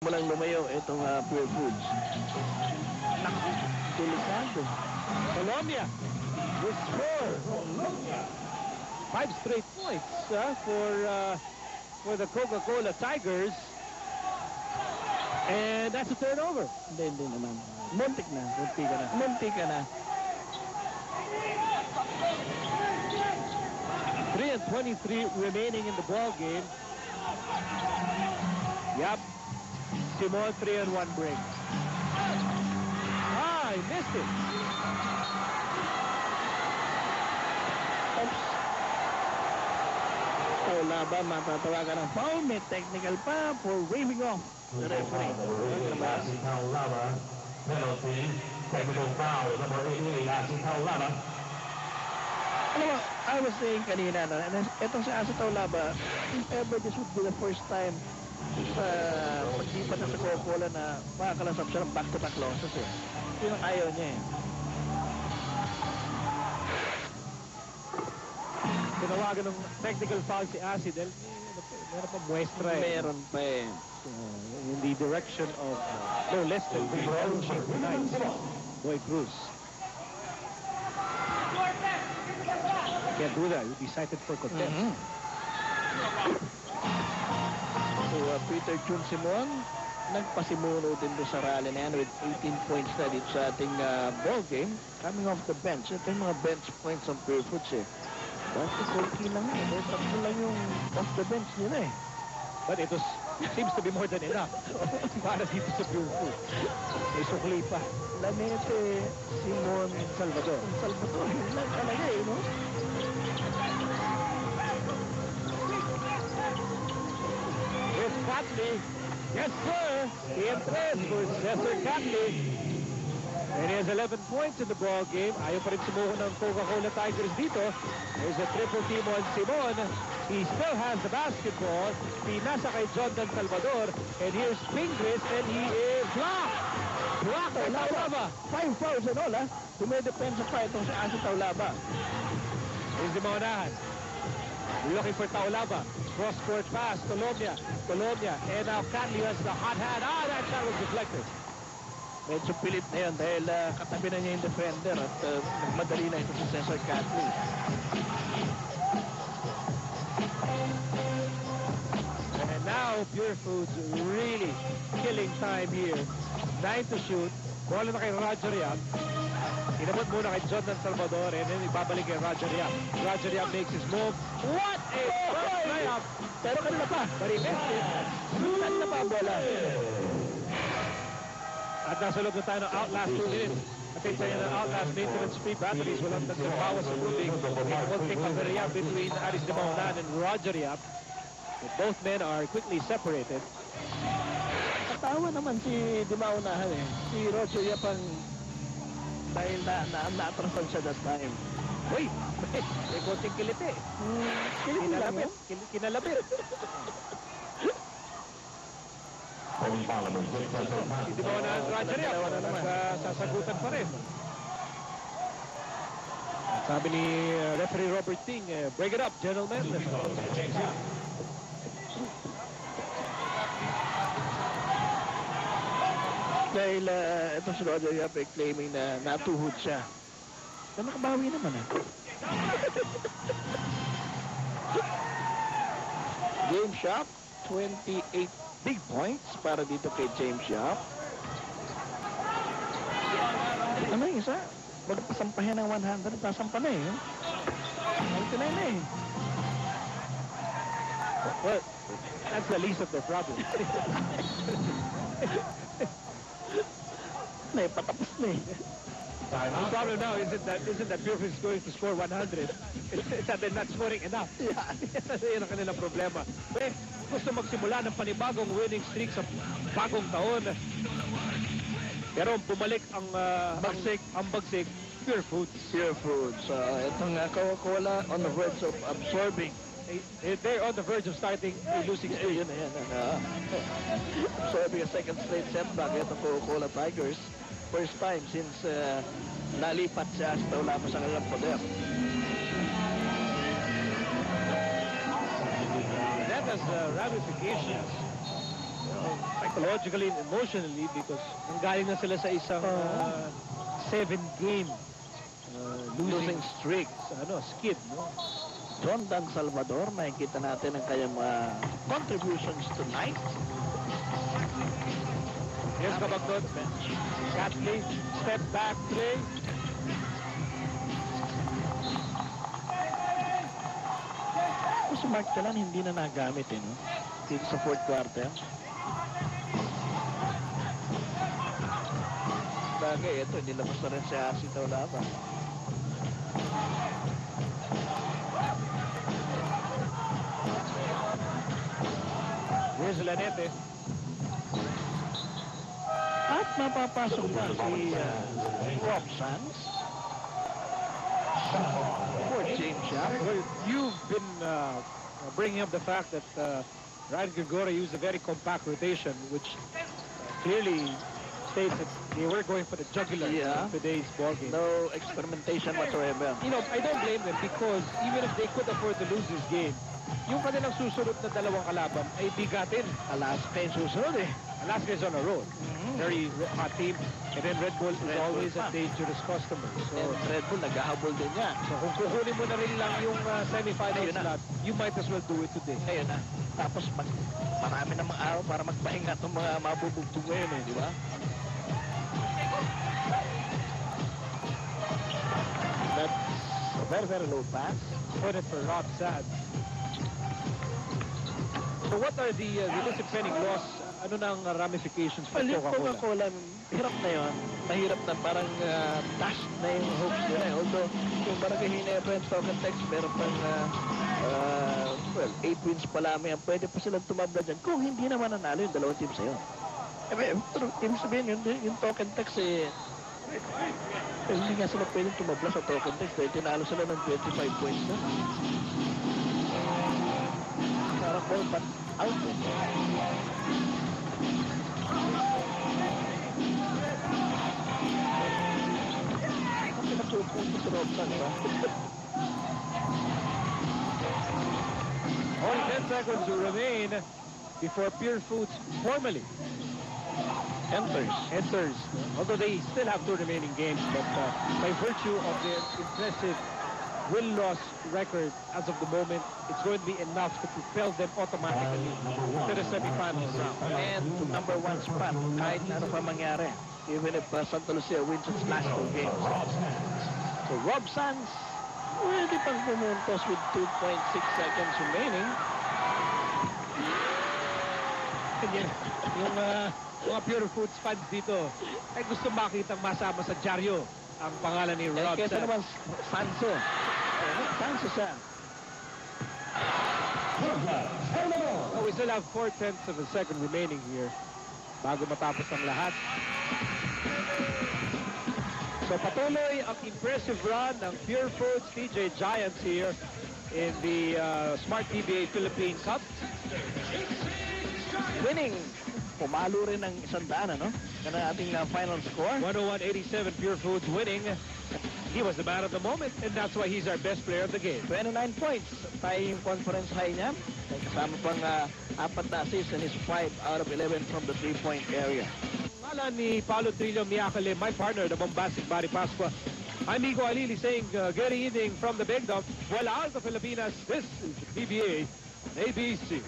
Walang lumayo itong Pure Foods. Delikado. Colombia with score. 5 straight points for the Coca-Cola Tigers. And that's a turnover. Hindi naman. Muntik na. Munti ka na. Muntik ka na. 3:23 remaining in the ball game. Yep. Simon 3-1 break. Ah, he missed it. Oops. Wala ba matatawagan ng foul? May technical pa for waving off the referee. Penalty, technical foul, number 88, Asitaw Lama. Alam mo, I was saying kanina na itong si Asitaw Laba, if ever this would be the first time sa pagdipat na sa Coca-Cola na makakalasap siya ng back-to-back losses eh. Yun ang ayaw niya eh. Tinawagan ng technical foul si Asidel. Meron pa muestra eh. Meron pa eh. In the direction of no less than the Elche Knights, Boy Cruz. Can't do that. You'll be cited for contempt. So, Peter Jun Simon, nagpasimuno din doon sa rally na yan with 18 points na dito sa ating ball game. Coming off the bench. Ito yung mga bench points ng Pure Foods eh. Dati konti lang eh. Dahil tatlo lang yung off the bench nila eh. But it seems to be more than enough para dito sa Pure Food. May sukli pa. Lamete, Simon, Salvador. Salvador, yun lang talaga eh, no? Here's Catley. Yes, sir. Entres for Cesar Catley. And he has 11 points in the ball game. Ayaw pa rin sumuho ng Coca-Cola Tigers dito. There's a triple team on Simon. He still has the basketball. Pinasa kay Jondan Salvador. And here's Pingris, and he is blocked. Blocked by Taulaba. 5 fouls and all, ha? Dumedepensa pa itong si Asi Taulaba. Here's the maunahan. Looking for Taulaba. Cross-court pass. Colombia. And now Catley has the hot hand. That shot was deflected. Medyo pilit na yun dahil katabi na niya yung defender at nagmadali na ito si Cesar Catley. And now Pure Foods really killing time here. 9 to shoot. Bola na kay Roger Yap. Inabot muna kay Jondan Salvador and then ibabalik kay Roger Yap. Roger Yap makes his move. What a layup! Pero kanina pa. But he missed it. Kanina pa ang bola. At nasa loob na tayo ng outlast 2 minutes. Atin tayo ng outlast maintenance free batteries. Walang nagbawas sa tubig. It will take a very up between Aris de Maunan and Roger Yap. But both men are quickly separated. Katawa naman si Dimaunahan eh. Si Roger Yap ang dahil na-atrasan siya that time. Uy! May konting kiliti. Kiliti lang yun. Kinalapit. Hindi ba na Roger Yap? Sasagutan pa rin. Sabi ni referee Robert Ting, break it up, gentlemen. Dahil ito si Roger Yap ay claiming na natuhod siya. So nakabawi naman eh. James Shop, 28 big points para dito kay James Shop. Ano yung isa? Magpasampahin ng 100, pasampa na eh. 99 na eh. Well, that's the least of their problems. Patapos na eh. The problem now isn't that Pure Foods is going to score 100. It's that they're not scoring enough. Yan ang kanilang problema. Eh, gusto magsimula ng panibagong winning streak sa bagong taon. Pero bumalik ang bagsik, Pure Foods. Pure Foods. Itong Coca-Cola on the verge of absorbing. They're on the verge of starting a losing streak. Yan. Absorbing a second straight setback itong Coca-Cola Tigers. First time since nalipat siya sa Taulaba sa kanilang poder. That has ramifications Psychologically and emotionally because nanggaling na sila sa isang 7-game losing streak sa skid, no? John Dan Salvador, makikita natin ang kanyang mga contributions tonight. Here's Kabagdon. Catley, step back play. Si Mark Talan hindi na nagamit, no? Dito sa fourth quarter. Bagay, ito, hindi labas na rin si Arsi Taulaba. Here's Lanete. At mapapasok pa si Rob Sands. For James Young. Well, you've been bringing up the fact that Ryan Gregorio used a very compact rotation, which clearly states that they were going for the jugular Yeah. in today's ballgame. No experimentation whatsoever. You know, I don't blame them because even if they could afford to lose this game, yung kanilang susunod na dalawang kalaban ay bigatin. Alaska yung susunod eh. Alaska is on a road. Very hot team. And then Red Bull is Red Bull always a pa. dangerous customer. And So, Red Bull, naghahabol din niya. so kung kukunin mo na rin lang yung semifinal Ayun na. slot, you might as well do it today. Ngayon na. Tapos marami namang araw para magpahinga itong mga mabubugtong ngayon eh, di ba? That's a very, very low pass. Put it for Rob Sands. So what are the disciplining loss? Ano nang ramifications for Well, yung Coca-Cola? Coca-Cola, hirap na yun. Mahirap na parang dash na yung hopes nila. Although, yung barangay Hinay Friends Token Text, meron pang 8 wins pa lamang. Pwede pa silang tumabla dyan kung hindi naman nanalo yung dalawang team sa'yo. Ibig sabihin, yung Token Text hindi nga sila pwedeng tumabla sa Token Text. Tinalo sila ng 25 points na. Parang all but out. Kasi nagpupunto sa Robson, di ba? Only 10 seconds to remain before Pure Foods formally enters. Although they still have 2 remaining games, but by virtue of their impressive win-loss record as of the moment, it's going to be enough to propel them automatically to the semifinals round. And number 1 spot, kahit na ano pa mangyari. Even if Santa Lucia wins its last 2 games. So Rob Sands, pwede pang pumuntos with 2.6 seconds remaining. Yung mga Pure Foods fans dito ay gusto makitang masama sa dyaryo ang pangalan ni Rob Kesa Sands. naman Sanso. Sanso siya. Oh, we still have 4/10 of a second remaining here bago matapos ang lahat. So patuloy ang impressive run ng Pure Foods TJ Giants here in the Smart PBA Philippine Cup. Winning. Pumalo rin ng 100, ano? Yan ang ating final score. 101-87 Pure Foods winning. He was the man of the moment, and that's why he's our best player of the game. 29 points. Tayo yung conference high niya. Kasama pang 4 na assists and is 5 out of 11 from the 3-point area. Ngalan ni Paolo Trillo Miyakale, my partner, the bombastic Barry Pascua. I'm Igo Alili saying good evening from the Big Dog. Wala Alto Filipinas, this is the PBA ABC.